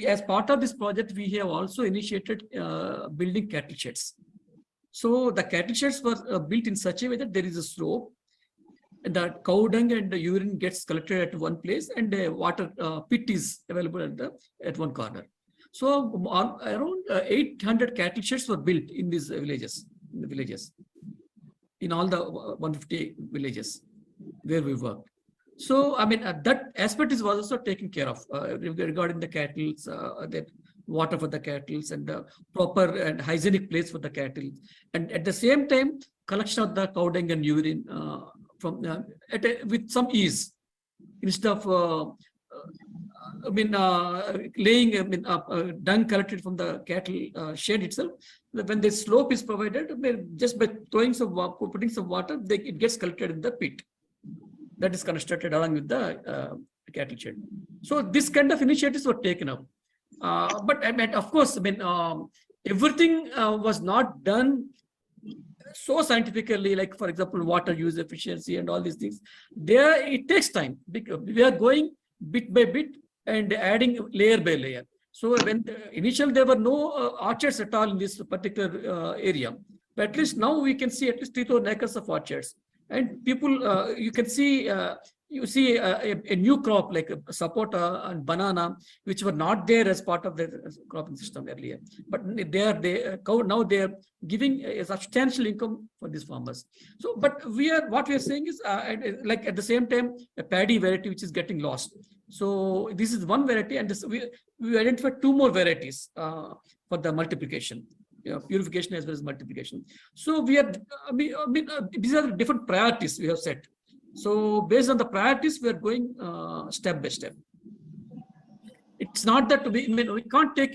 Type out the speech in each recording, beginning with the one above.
as part of this project, we have also initiated building cattle sheds. So the cattle sheds were built in such a way that there is a slope, and the cow dung and the urine gets collected at one place, and a water pit is available at one corner. So around 800 cattle sheds were built in these villages, in all the 150 villages where we worked. So, I mean, that aspect was also taken care of regarding the cattle, the water for the cattle, and the proper and hygienic place for the cattle. And at the same time, collection of the cow dung and urine from with some ease, instead of laying dung collected from the cattle shed itself. When the slope is provided, just by throwing some putting some water, it gets collected in the pit that is constructed along with the cattle shed. So this kind of initiatives were taken up. But I mean, of course, everything was not done so scientifically, like, for example, water use efficiency and all these things. There, it takes time because we are going bit by bit and adding layer by layer. So when initially there were no orchards at all in this particular area, but at least now we can see at least 3,000 acres of orchards. And people, you can see, you see a new crop like sapota and banana, which were not there as part of the cropping system earlier. But now they are giving a substantial income for these farmers. So, but what we are saying is, like at the same time, a paddy variety which is getting lost. So this is one variety, and we identified 2 more varieties for the multiplication. Purification as well as multiplication. So we are, these are the different priorities we have set. So based on the priorities, we are going step by step. It's not that we can't take,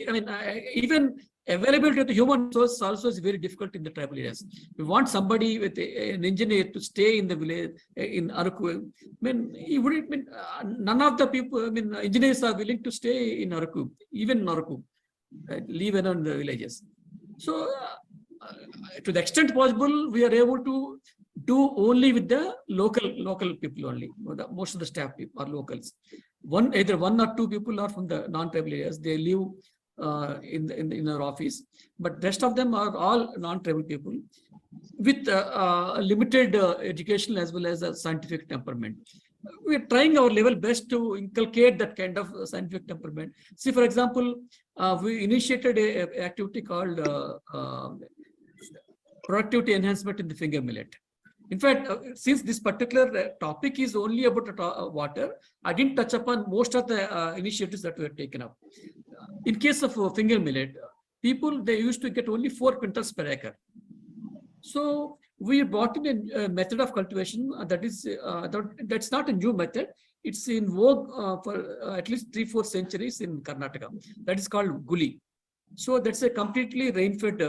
even availability of the human resource also is very difficult in the tribal areas. We want somebody with an engineer to stay in the village, in Araku. None of the people, engineers are willing to stay in Araku, even in Araku, leave around the villages. So, to the extent possible, we are able to do only with the local people only. Most of the staff people are locals. Either 1 or 2 people are from the non-tribal areas. They live in our office, but rest of them are all non-tribal people with limited education as well as a scientific temperament. We are trying our level best to inculcate that kind of scientific temperament. See, for example, we initiated an activity called productivity enhancement in the finger millet. In fact, since this particular topic is only about water, I didn't touch upon most of the initiatives that were taken up. In case of finger millet, they used to get only 4 quintals per acre. So we brought in a method of cultivation that's not a new method. It's in vogue for at least 3-4 centuries in Karnataka. That is called guli. So that's a completely rain-fed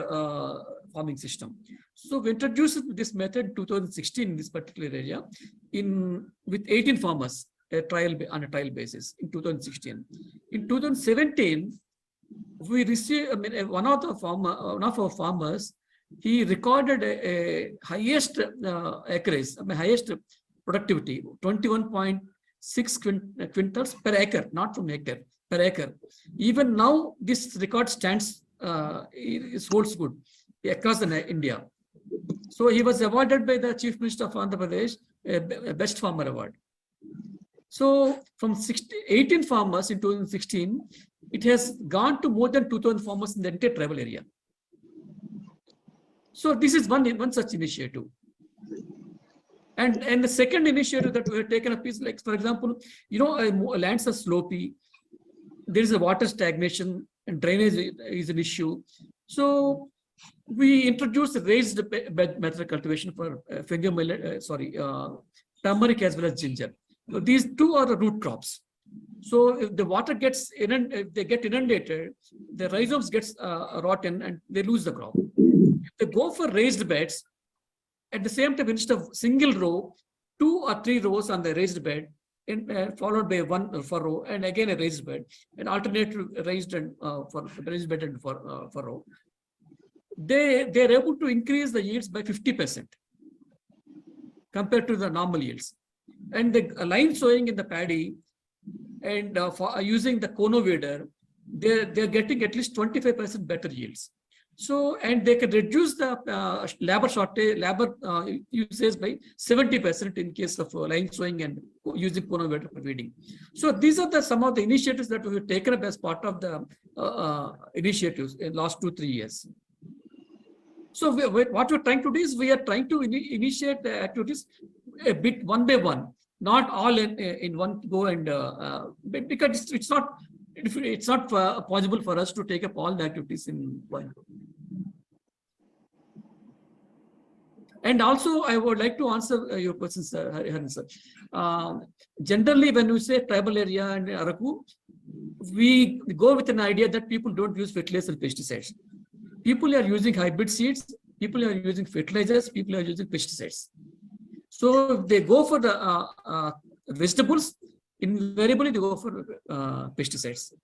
farming system. So we introduced this method in 2016 in this particular area with 18 farmers on a trial basis in 2016. In 2017, we received one of our farmers. He recorded a highest acreage, highest productivity, 21.6 quintals per acre, not from hectare, per acre. Even now, this record holds good across India. So he was awarded by the Chief Minister of Andhra Pradesh a Best Farmer Award. So from 18 farmers in 2016, it has gone to more than 2,000 farmers in the entire tribal area. So this is one such initiative. And the second initiative that we have taken up is, like, for example, lands are slopy. There is a water stagnation and drainage is an issue. So we introduced raised bed method cultivation for finger millet, turmeric as well as ginger. So these 2 are the root crops. So if the water gets inundated, the rhizomes gets rotten and they lose the crop. If they go for raised beds, at the same time, instead of single row, 2 or 3 rows on the raised bed, followed by 1 furrow, and again a raised bed, and alternate raised and raised bed and furrow. They're able to increase the yields by 50% compared to the normal yields. And the line sowing in the paddy and using the cono weeder, they're getting at least 25% better yields. So, and they can reduce the labor shortage, labor usage by 70% in case of line sowing and using water for weeding. So these are some of the initiatives that we have taken up as part of the initiatives in the last 2-3 years. So what we're trying to do is we are trying to initiate the activities a bit one by one, not all in one go, and because it's not possible for us to take up all the activities in one go. And also, I would like to answer your questions, Harin sir. Generally, when we say tribal area and Araku, we go with an idea that people don't use fertilizers and pesticides. People are using hybrid seeds, people are using fertilizers, people are using pesticides. So if they go for the vegetables, invariably they go for pesticides,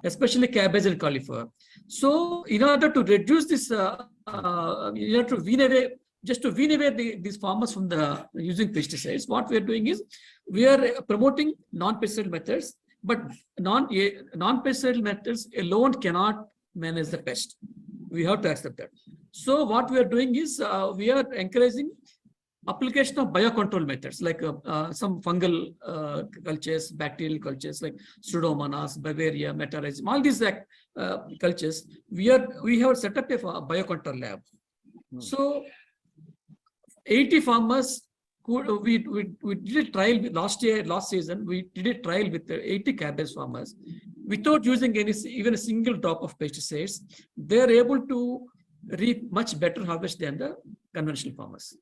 especially cabbage and cauliflower. So in order to reduce this, you have to wean away, just to wean away these farmers from the using pesticides, what we are doing is we are promoting non-pesticide methods, but non-pesticide methods alone cannot manage the pest. We have to accept that. So what we are doing is we are encouraging application of biocontrol methods like some fungal cultures, bacterial cultures like Pseudomonas, Bavaria, Metarhizium, all these cultures. We have set up a biocontrol lab. So 80 farmers, we did a trial last season. We did a trial with 80 cabbage farmers without using even a single drop of pesticides. They are able to reap much better harvest than the conventional farmers.